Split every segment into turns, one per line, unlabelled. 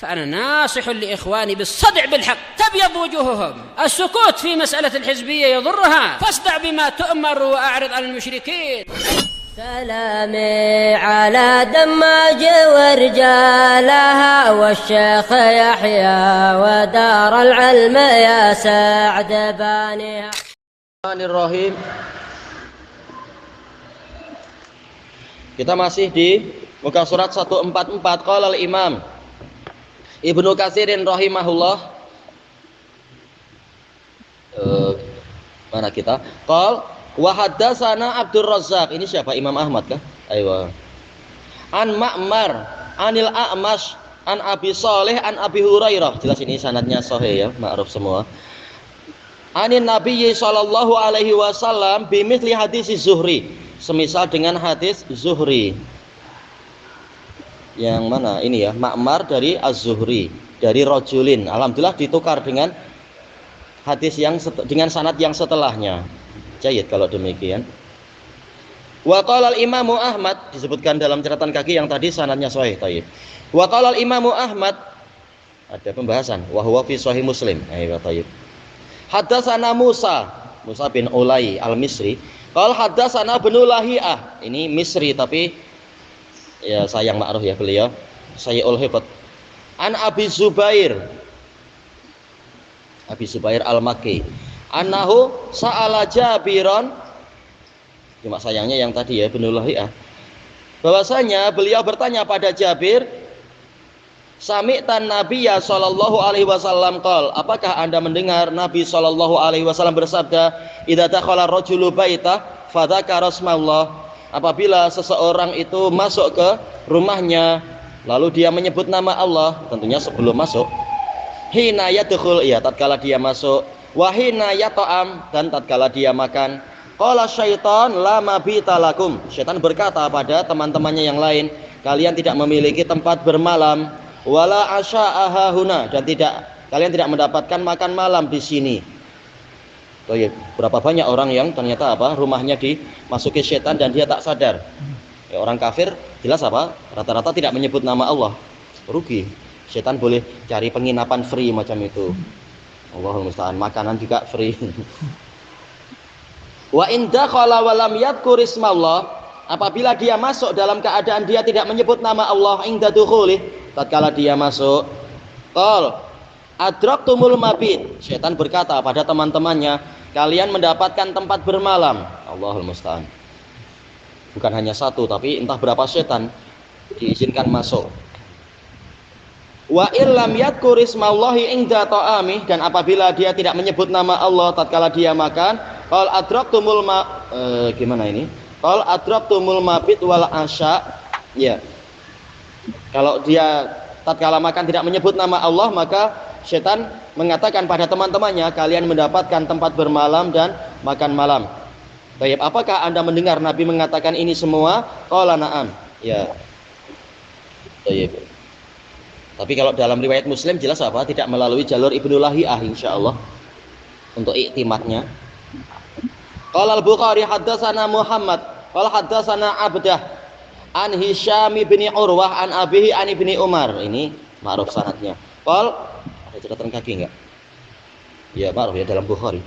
فأنا ناصح لإخواني بالصدع بالحق تبيض وجوههم. السكوت في مسألة الحزبية يضرها، فاصدع بما تؤمر وأعرض عن المشركين.
سلامي على دماج ورجالها والشيخ يحيى ودار العلم يا سعد بانيها.
Bismillahirrahmanirrahim. Kita masih di muka surat 144. Qala al-Imam Ibnu Katsirin rahimahullah. Mana kita? Qal wa haddatsana Abdur Razzaq. Ini siapa? Imam Ahmad kah? Aywa. An Ma'mar, Anil A'mash, An Abi Shalih, An Abi Hurairah. Jelas ini sanadnya sahih ya, ma'ruf semua. Anin Nabi sallallahu alaihi wasallam bimithli hadis Zuhri. Semisal dengan hadis Zuhri. Yang mana ini ya, Ma'mar dari Az-Zuhri, dari rajulin. Alhamdulillah ditukar dengan hadis yang dengan sanad yang setelahnya. Jayid kalau demikian. Wa qala al-Imam Ahmad, disebutkan dalam catatan kaki yang tadi sanadnya sahih. Tayyib. Wa qala al-Imam Ahmad, ada pembahasan wa huwa fi sahih Muslim. Ayo tayyib. Haddatsana Musa bin Ulay al-Misri. Qala haddatsana Ibnu Lahiyah. Ini Misri tapi ya sayang ma'ruf ya beliau. Sayyul Hifdz. An Abi Zubair al-Makki. Annahu sa'ala Jabiran. Cuma sayangnya yang tadi ya Ibnu Lahiyah. Bahwasanya beliau bertanya pada Jabir, Sami'tan Nabiyya sallallahu alaihi wasallam qol, apakah Anda mendengar Nabi sallallahu alaihi wasallam bersabda, idza dakhala rajulu baita fadzakara rasmallah, apabila seseorang itu masuk ke rumahnya lalu dia menyebut nama Allah, tentunya sebelum masuk, hina yadkhul, ya tatkala dia masuk, wa hina yata'am, dan tatkala dia makan. Qala syaitan la mabita lakum, syaitan berkata pada teman-temannya yang lain, kalian tidak memiliki tempat bermalam, wala asya'aha huna, dan kalian tidak mendapatkan makan malam di sini. Oh ya, berapa banyak orang yang ternyata rumahnya dimasuki setan dan dia tak sadar. Ya, orang kafir jelas rata-rata tidak menyebut nama Allah, rugi. Setan boleh cari penginapan free macam itu. Allahul musta'an, makanan juga free. Wa in dakhala wa lam yadhkur ismallah, apabila dia masuk dalam keadaan dia tidak menyebut nama Allah, inda dukhulih, tatkala dia masuk, qal adraktumul mabit, setan berkata pada teman-temannya, kalian mendapatkan tempat bermalam. Allahul musta'an. Bukan hanya satu, tapi entah berapa setan diizinkan masuk. Wa illam yadhkur ismallahi inda ta'amih, dan apabila dia tidak menyebut nama Allah tatkala dia makan, qal adraktumul gimana ini? Qal adraktumul mabit wal asya. Ya. Kalau dia tatkala makan tidak menyebut nama Allah, maka setan mengatakan pada teman-temannya, kalian mendapatkan tempat bermalam dan makan malam. Baik, apakah Anda mendengar Nabi mengatakan ini semua? Qala na'am. Ya. Baik. Tapi kalau dalam riwayat Muslim jelas tidak melalui jalur Ibnu Lahiyah insyaallah untuk iktimatnya. Qala al-Bukhari haddatsana Muhammad, qala haddatsana Abdah an Hisham bin Urwah an abihi an ibni Umar. Ini ma'ruf sanadnya. Qal, ada catatan kaki enggak? Ya ma'ruf ya dalam Bukhari.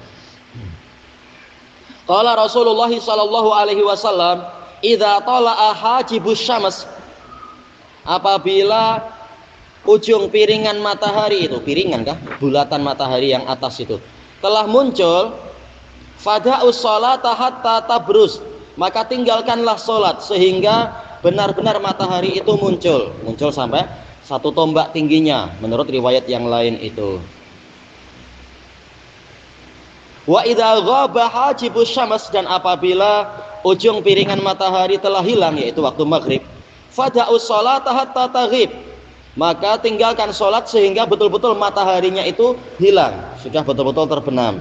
Qala Rasulullah sallallahu alaihi wasallam, idza tala'a hajibus syams, apabila ujung piringan matahari itu, piringan kah? Bulatan matahari yang atas itu telah muncul, fada'us sholata hatta tabruz, maka tinggalkanlah sholat sehingga benar-benar matahari itu muncul sampai 1 tombak tingginya menurut riwayat yang lain itu. Wa idza ghaba hajibus syams, dan apabila ujung piringan matahari telah hilang, yaitu waktu maghrib, fada'us sholata hatta taghib, maka tinggalkan sholat sehingga betul-betul mataharinya itu hilang, sudah betul-betul terbenam.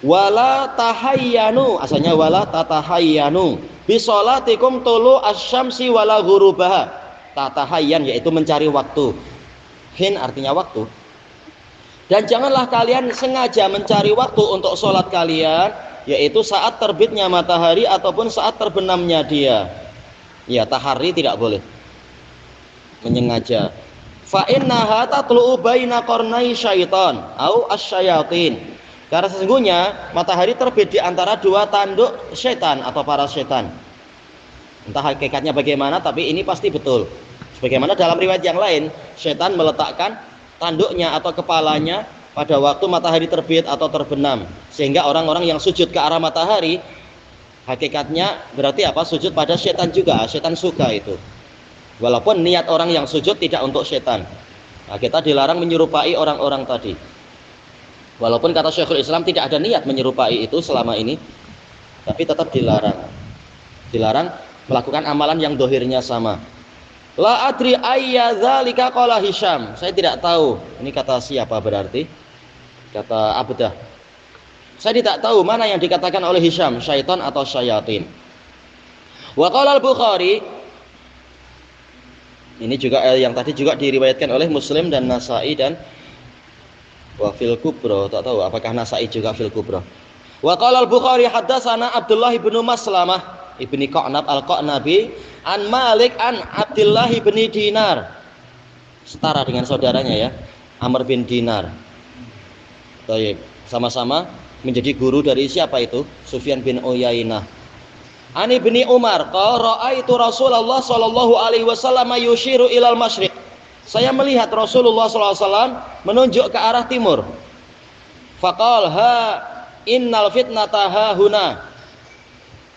Wala tahayyanu, asalnya wala tatahayyanu bi sholatikum tulu asy-syamsi wala ghurubaha. Tatahayyan yaitu mencari waktu, hin artinya waktu, dan janganlah kalian sengaja mencari waktu untuk sholat kalian, yaitu saat terbitnya matahari ataupun saat terbenamnya dia. Ya, tahari tidak boleh menyengaja. Fa innaha tatlu'u baina qarnai syaitan au asyayatin. Karena sesungguhnya matahari terbit di antara dua tanduk setan atau para setan. Entah hakikatnya bagaimana, tapi ini pasti betul. Sebagaimana dalam riwayat yang lain, setan meletakkan tanduknya atau kepalanya pada waktu matahari terbit atau terbenam, sehingga orang-orang yang sujud ke arah matahari hakikatnya berarti apa? Sujud pada setan juga. Setan suka itu. Walaupun niat orang yang sujud tidak untuk setan. Nah, kita dilarang menyerupai orang-orang tadi. Walaupun kata Syekhul Islam tidak ada niat menyerupai itu selama ini, tapi tetap dilarang. Dilarang melakukan amalan yang dohirnya sama. La adri ayya dzalika qala Hisham. Saya tidak tahu. Ini kata siapa berarti? Kata Abdah. Saya tidak tahu mana yang dikatakan oleh Hisham, syaitan atau syayatin. Wa qala al-Bukhari. Ini juga yang tadi juga diriwayatkan oleh Muslim dan Nasa'i dan wa fil kubra. Tak tahu apakah Nasa'i juga fil kubra. Wa qala al-Bukhari haddatsana Abdullah bin Maslamah ibni Qa'nab al-Qa'nabi an Malik an Abdullah bin Dinar. Setara dengan saudaranya ya, Amr bin Dinar. Baik, sama-sama menjadi guru dari siapa itu? Sufyan bin Uyainah. Ani bin Umar qala raaitu Rasulullah sallallahu alaihi wasallam yushiru ilal masyriq. Saya melihat Rasulullah sallallahu alaihi wasallam menunjuk ke arah timur. Faqal ha innal fitnata ha huna.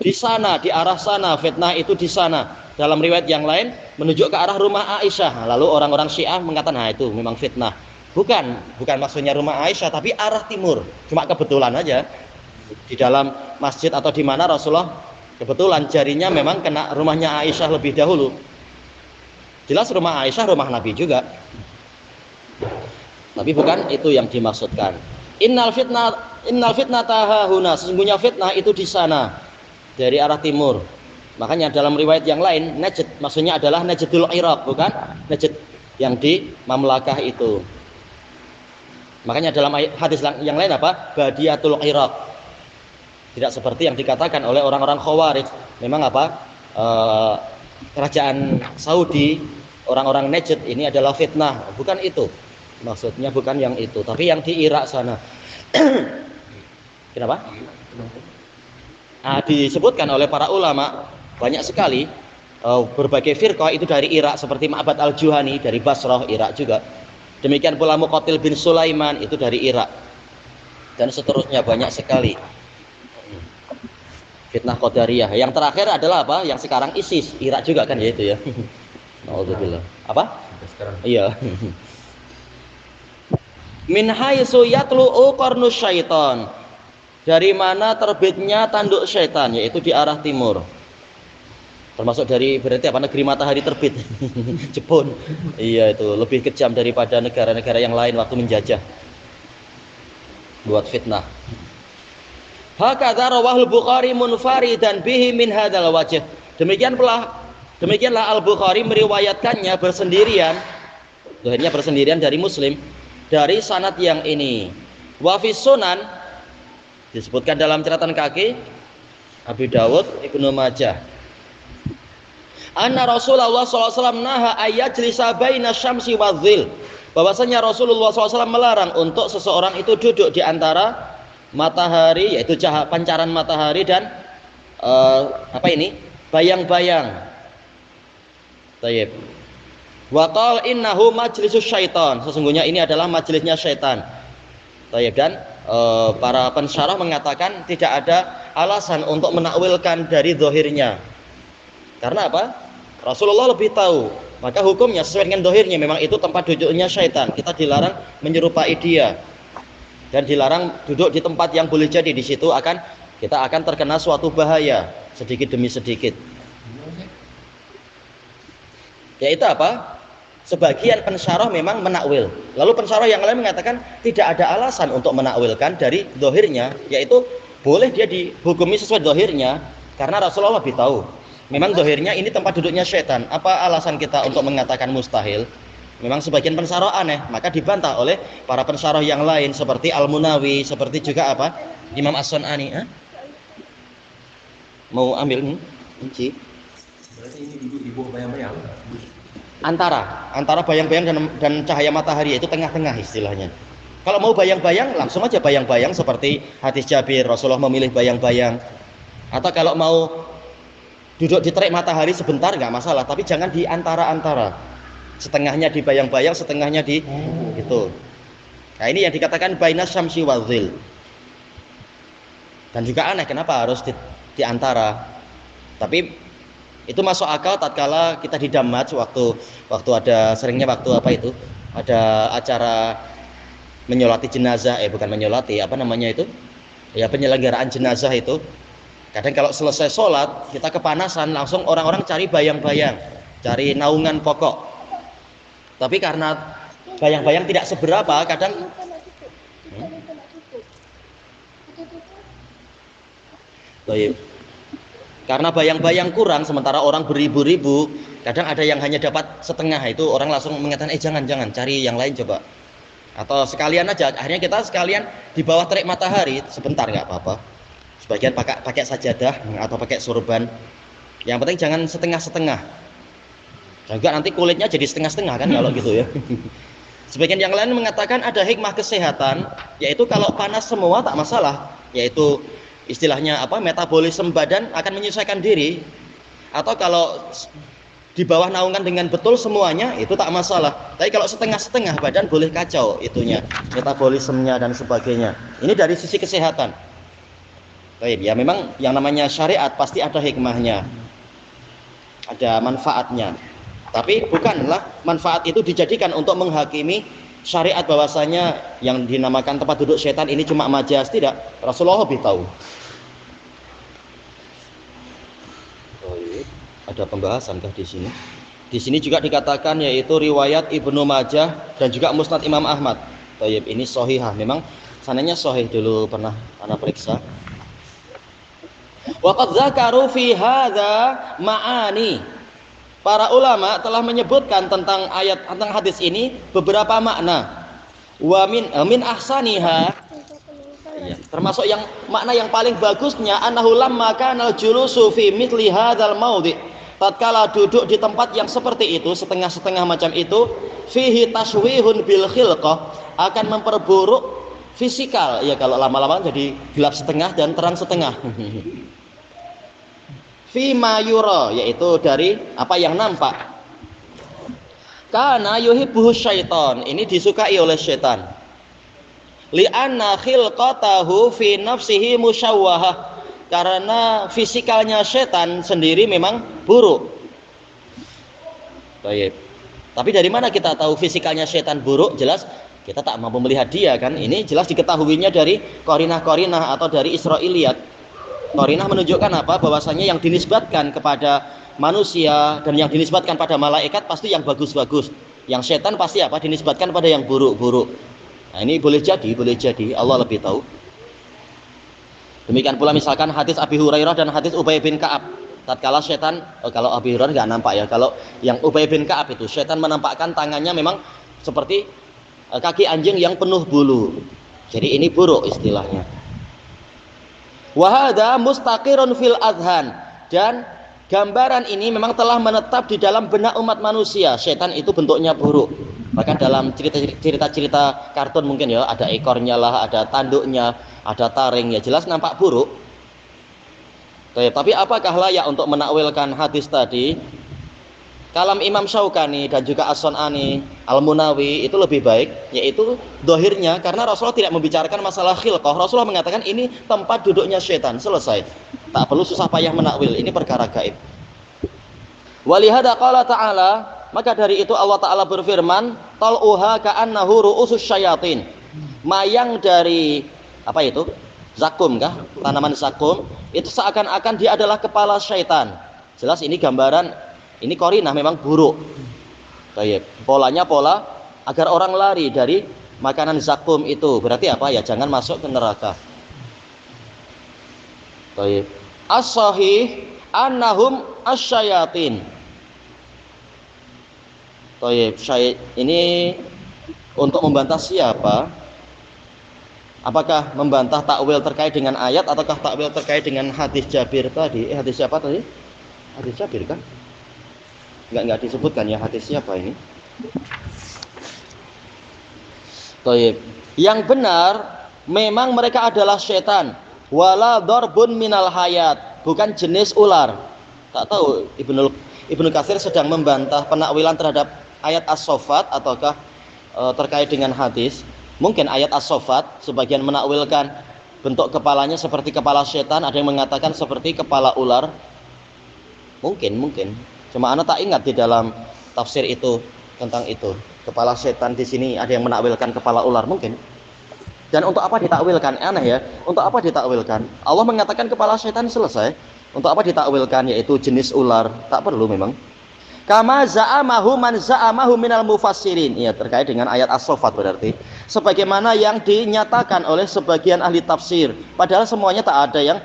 Di sana, di arah sana, fitnah itu di sana. Dalam riwayat yang lain menunjuk ke arah rumah Aisyah. Lalu orang-orang Syiah mengatakan, nah itu memang fitnah. Bukan maksudnya rumah Aisyah, tapi arah timur. Cuma kebetulan aja di dalam masjid atau di mana Rasulullah kebetulan jarinya memang kena rumahnya Aisyah lebih dahulu. Jelas rumah Aisyah rumah Nabi juga. Tapi bukan itu yang dimaksudkan. Innal fitnata hahuna. Sesungguhnya fitnah itu di sana, dari arah timur. Makanya dalam riwayat yang lain Najd maksudnya adalah Najdul Iraq, bukan Najd yang di Mamlakah itu. Makanya dalam hadis yang lain apa? Badiatul Iraq. Tidak seperti yang dikatakan oleh orang-orang Khawarij. Memang apa? Kerajaan Saudi, orang-orang Najd ini adalah fitnah. Bukan itu. Maksudnya bukan yang itu, tapi yang di Irak sana. Kenapa? Disebutkan oleh para ulama banyak sekali berbagai firqah itu dari Irak, seperti Ma'bad al-Juhani dari Basrah, Irak juga. Demikian pula Muqatil bin Sulaiman itu dari Irak. Dan seterusnya banyak sekali. Fitnah Qadariyah. Yang terakhir adalah apa? Yang sekarang ISIS, Irak juga kan ya itu ya. Nauzubillah. Apa? Sekarang. Iya. Min haitsu yatlu'u qarnus syaitan. Dari mana terbitnya tanduk syaitan, yaitu di arah timur. Termasuk dari berarti apa? Negeri matahari terbit. Jepun. Iya itu lebih kejam daripada negara-negara yang lain waktu menjajah. Buat fitnah. Hakadza rawahul Bukhari munfaridan bihi min hadzal wajh. Demikianlah Al-Bukhari meriwayatkannya bersendirian. Akhirnya bersendirian dari Muslim dari sanad yang ini. Wa fi Sunan disebutkan dalam catatan kaki Abu Dawud, Ibnu Majah. Anna Rasulullah SAW naha ayyajlisa baina syamsi wa dhil. Bahwasanya Rasulullah SAW melarang untuk seseorang itu duduk di antara matahari, yaitu pancaran matahari dan bayang-bayang. Tayyib. Wa qala innahu majlisus syaitan. Sesungguhnya ini adalah majelisnya syaitan. Tayyib. Dan para pensyarah mengatakan tidak ada alasan untuk menakwilkan dari zahirnya. Karena apa? Rasulullah lebih tahu. Maka hukumnya sesuai dengan zahirnya, memang itu tempat duduknya syaitan. Kita dilarang menyerupai dia. Dan dilarang duduk di tempat yang boleh jadi di situ kita akan terkena suatu bahaya sedikit demi sedikit. Yaitu apa? Sebagian pensyarah memang menakwil. Lalu pensyarah yang lain mengatakan tidak ada alasan untuk menakwilkan dari zahirnya, yaitu boleh dia dihukumi sesuai zahirnya karena Rasulullah lebih tahu. Memang zahirnya ini tempat duduknya syaitan. Apa alasan kita untuk mengatakan mustahil? Memang sebagian pensyarah aneh, maka dibantah oleh para pensyarah yang lain seperti Al-Munawi, seperti juga apa? Imam As-Sun'ani. Mau ambil kunci?
Berarti ini duduk di bawah bayang-bayang.
antara bayang-bayang dan cahaya matahari, yaitu tengah-tengah istilahnya. Kalau mau bayang-bayang, langsung aja bayang-bayang seperti hadis Jabir, Rasulullah memilih bayang-bayang. Atau kalau mau duduk di terik matahari sebentar nggak masalah, tapi jangan di antara-antara. Setengahnya di bayang-bayang, setengahnya di itu. Nah, ini yang dikatakan bainas syamsi wal dhil. Dan juga aneh kenapa harus di antara. Tapi itu masuk akal tatkala kita di Damaj waktu ada seringnya waktu apa itu? Ada acara menyolati jenazah, bukan menyolati, apa namanya itu? Ya, penyelenggaraan jenazah itu. Kadang kalau selesai sholat kita kepanasan, langsung orang-orang cari bayang-bayang, cari naungan pokok. Tapi karena bayang-bayang tidak seberapa, kadang karena bayang-bayang kurang, sementara orang beribu-ribu, kadang ada yang hanya dapat setengah, itu orang langsung mengatakan jangan cari yang lain coba. Atau sekalian aja, akhirnya kita sekalian di bawah terik matahari sebentar nggak apa-apa. Sebagian pakai sajadah atau pakai sorban. Yang penting jangan setengah-setengah. Juga nanti kulitnya jadi setengah-setengah kan kalau gitu ya. Sebagian yang lain mengatakan ada hikmah kesehatan, yaitu kalau panas semua tak masalah, yaitu istilahnya apa, metabolisme badan akan menyesuaikan diri. Atau kalau di bawah naungan dengan betul semuanya, itu tak masalah. Tapi kalau setengah-setengah badan boleh kacau itunya, metabolismenya dan sebagainya. Ini dari sisi kesehatan. Baik, ya memang yang namanya syariat pasti ada hikmahnya, ada manfaatnya. Tapi bukanlah manfaat itu dijadikan untuk menghakimi syariat bahwasanya yang dinamakan tempat duduk setan ini cuma majas, tidak. Rasulullah lebih tahu. Ada pembahasankah di sini? Di sini juga dikatakan yaitu riwayat Ibnu Majah dan juga Musnad Imam Ahmad. Baik, ini sahihah. Memang sananya sahih, dulu pernah ana periksa. Waqad dzakaru fi hadza ma'ani. Para ulama telah menyebutkan tentang hadis ini beberapa makna. Wa min ahsaniha, ya, termasuk yang makna yang paling bagusnya annahu lamma kana al-julusu fi mithli hadzal maudhi. Tatkala duduk di tempat yang seperti itu, setengah-setengah macam itu, fihi taswihun bil khilqah, akan memperburuk fisikal. Ya, kalau lama-lama jadi gelap setengah dan terang setengah. Fima yura, yaitu dari apa yang nampak. Karena yuhibbuhu syaitan, ini disukai oleh syaitan. Li'anna khilqatahu fi nafsihi musyawwahah, karena fisikalnya syaitan sendiri memang buruk. Baik. Tapi dari mana kita tahu fisikalnya syaitan buruk? Jelas kita tak mampu melihat dia kan. Ini jelas diketahuinya dari qarinah-qarinah atau dari Israiliyat. Qarinah menunjukkan apa? Bahwasanya yang dinisbatkan kepada manusia dan yang dinisbatkan pada malaikat pasti yang bagus-bagus. Yang setan pasti apa? Dinisbatkan pada yang buruk-buruk. Nah, ini boleh jadi, Allah lebih tahu. Demikian pula misalkan hadis Abi Hurairah dan hadis Ubay bin Ka'ab. Tatkala setan, kalau Abi Hurairah nggak nampak ya. Kalau yang Ubay bin Ka'ab itu setan menampakkan tangannya memang seperti kaki anjing yang penuh bulu. Jadi ini buruk istilahnya. Wahada mustaqirun fil adhan, dan gambaran ini memang telah menetap di dalam benak umat manusia. Setan itu bentuknya buruk. Bahkan dalam cerita-cerita kartun mungkin ya, ada ekornya lah, ada tanduknya, ada taring, ya jelas nampak buruk. Tapi apakah layak untuk menakwilkan hadis tadi? Kalam Imam Syaukani dan juga As-Sun'ani, Al-Munawi itu lebih baik, yaitu dohirnya, karena Rasulullah tidak membicarakan masalah khilqah. Rasulullah mengatakan ini tempat duduknya syaitan, selesai. Tak perlu susah payah menakwil, ini perkara gaib. Walihada qala ta'ala, maka dari itu Allah Ta'ala berfirman, tal'uha ka'annahu ru'usus syayatin. Mayang dari apa itu? Zakum kah? Tanaman zakum itu seakan-akan dia adalah kepala syaitan. Jelas ini gambaran, ini qarinah memang buruk. Baik, polanya pola agar orang lari dari makanan zakum itu. Berarti apa ya? Jangan masuk ke neraka. Baik. As-sahih annahum asyayatin. Baik, ini untuk membantah siapa? Apakah membantah takwil terkait dengan ayat ataukah takwil terkait dengan hadis Jabir tadi? Hadis siapa tadi? Hadis Jabir kan? Enggak disebutkan ya hadisnya apa ini. Taib. Yang benar memang mereka adalah setan. Wala darbun minal hayat, bukan jenis ular. Tak tahu Ibnu Katsir sedang membantah penakwilan terhadap ayat As-Saffat ataukah terkait dengan hadis. Mungkin ayat As-Saffat sebagian menakwilkan bentuk kepalanya seperti kepala setan, ada yang mengatakan seperti kepala ular. Mungkin. Cuma ana tak ingat di dalam tafsir itu tentang itu. Kepala setan di sini ada yang menakwilkan kepala ular mungkin. Dan untuk apa ditakwilkan? Aneh ya. Untuk apa ditakwilkan? Allah mengatakan kepala setan selesai. Untuk apa ditakwilkan? Yaitu jenis ular. Tak perlu memang. Kama za'amahu man za'amahu minal mufassirin. Ya, terkait dengan ayat As-Saffat berarti. Sebagaimana yang dinyatakan oleh sebagian ahli tafsir. Padahal semuanya tak ada yang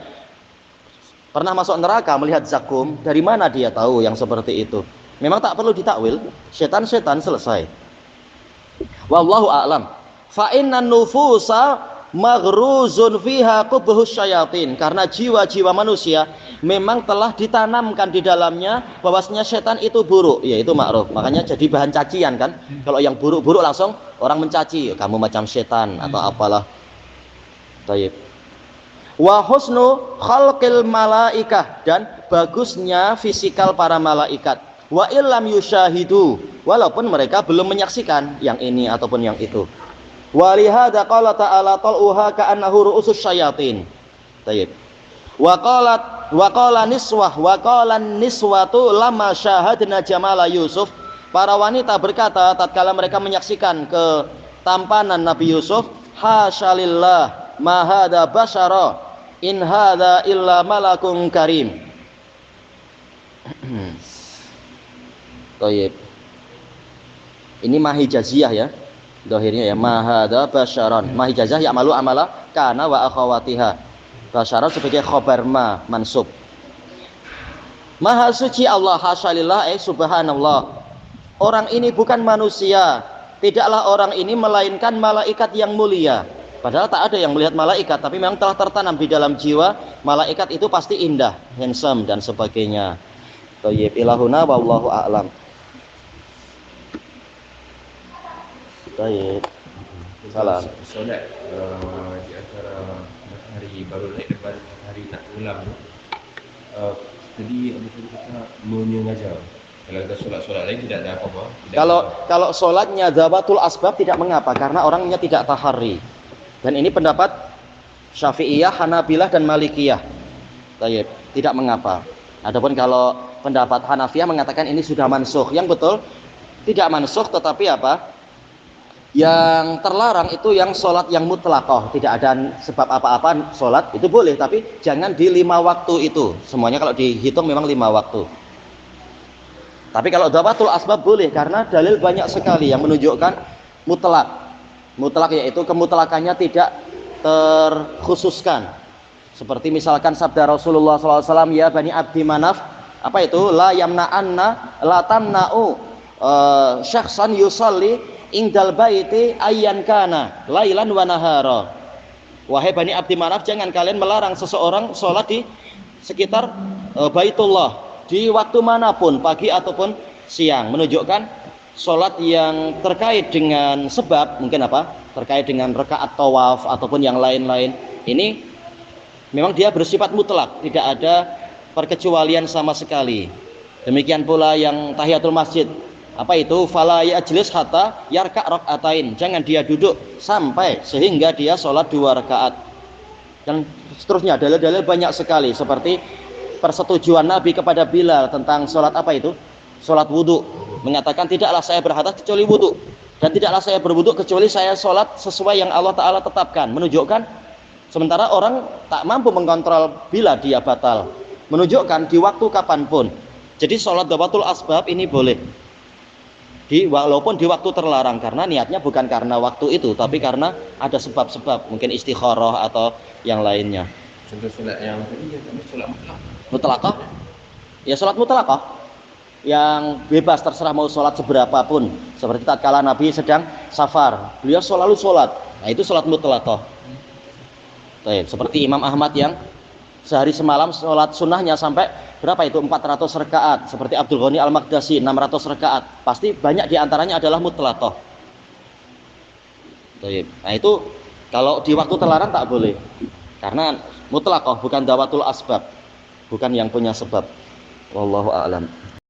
pernah masuk neraka melihat zakum. Dari mana dia tahu yang seperti itu? Memang tak perlu ditakwil. Setan-setan selesai. Wallahu a'lam. Fa innan nufusa maghruzun fiha qubhus syayatin, karena jiwa-jiwa manusia memang telah ditanamkan di dalamnya bahwasanya setan itu buruk, yaitu ma'ruf. Makanya jadi bahan cacian kan. Kalau yang buruk-buruk langsung orang mencaci, kamu macam setan atau apalah. Baik. Wa husnu khalqil malaikah, dan bagusnya fisikal para malaikat. Wa illam yushahidu, walaupun mereka belum menyaksikan yang ini ataupun yang itu. Walihada qala ta'ala tal'uha ka'annahu ru'usus syayatin. Baik. Wa qala niswatu lama syahadna jamala Yusuf. Para wanita berkata tatkala mereka menyaksikan ketampanan Nabi Yusuf, hasyalillah ma hadza basyara in hadza illa malakun karim. Baik. Ini mahijaziyah ya. Dohirnya ya mahada basyaron, mahijazah ya'malu amala kana wa akhawatiha. Basyaron sebagai khobar mansub. Maha suci Allah, hasyalillah, subhanallah. Orang ini bukan manusia, tidaklah orang ini melainkan malaikat yang mulia. Padahal tak ada yang melihat malaikat, tapi memang telah tertanam di dalam jiwa malaikat itu pasti indah, handsome dan sebagainya. Thayyib ilahuna wallahu a'lam. Baik. Salam.
Solat di antara hari baru naik depan hari nak ulang tu. Tadi Abu Fadil kata menyengaja. Kalau kita solat lain tidak ada apa-apa.
Kalau solatnya dzabatul asbab tidak mengapa karena orangnya tidak tahari. Dan ini pendapat Syafi'iyah, Hanabilah dan Malikiyah. Baik, tidak mengapa. Adapun kalau pendapat Hanafiyah mengatakan ini sudah mansukh. Yang betul tidak mansukh, tetapi apa? Yang terlarang itu yang sholat yang mutlaqah, tidak ada sebab apa-apa sholat itu boleh, tapi jangan di 5 waktu itu. Semuanya kalau dihitung memang 5 waktu. Tapi kalau dzabatul asbab boleh karena dalil banyak sekali yang menunjukkan mutlak. Mutlak yaitu kemutlakannya tidak terkhususkan. Seperti misalkan sabda Rasulullah SAW, ya Bani Abdi Manaf, apa itu? La yamna'anna la tamna'u syakhsan yusalli ingdal baiti ayyan kana lailan wa nahara. Wahai Bani Abdi Manaf, jangan kalian melarang seseorang sholat di sekitar Baitullah di waktu manapun, pagi ataupun siang. Menunjukkan sholat yang terkait dengan sebab, mungkin apa? Terkait dengan rakaat tawaf ataupun yang lain-lain. Ini memang dia bersifat mutlak, tidak ada perkecualian sama sekali. Demikian pula yang tahiyatul masjid. Apa itu? Fala yajlis hatta yarka' rak'atain. Jangan dia duduk sampai sehingga dia sholat 2 rakaat. Dan seterusnya dalil-dalil banyak sekali seperti persetujuan Nabi kepada Bilal tentang sholat apa itu? Sholat wudu. Mengatakan tidaklah saya berhadas kecuali wudu, dan tidaklah saya berwudu kecuali saya sholat sesuai yang Allah Ta'ala tetapkan. Menunjukkan sementara orang tak mampu mengontrol bila dia batal. Menunjukkan di waktu kapanpun. Jadi sholat dzabatul asbab ini boleh. Walaupun di waktu terlarang, karena niatnya bukan karena waktu itu, tapi karena ada sebab-sebab, mungkin istikharah atau yang lainnya.
Contoh solat yang tadi ya, solat
Mutlaqah? Ya solat mutlaqah yang bebas, terserah mau solat seberapapun. Seperti tatkala Nabi sedang safar, beliau selalu solat. Nah itu solat mutlaqah. Seperti Imam Ahmad yang sehari semalam sholat sunnahnya sampai berapa itu 400 rakaat, seperti Abdul Ghani Al-Maqdasi 600 rakaat, pasti banyak diantaranya adalah mutlaqah. Nah itu kalau di waktu terlarang tak boleh, karena mutlaqah bukan dawatul asbab, bukan yang punya sebab. Wallahu a'lam.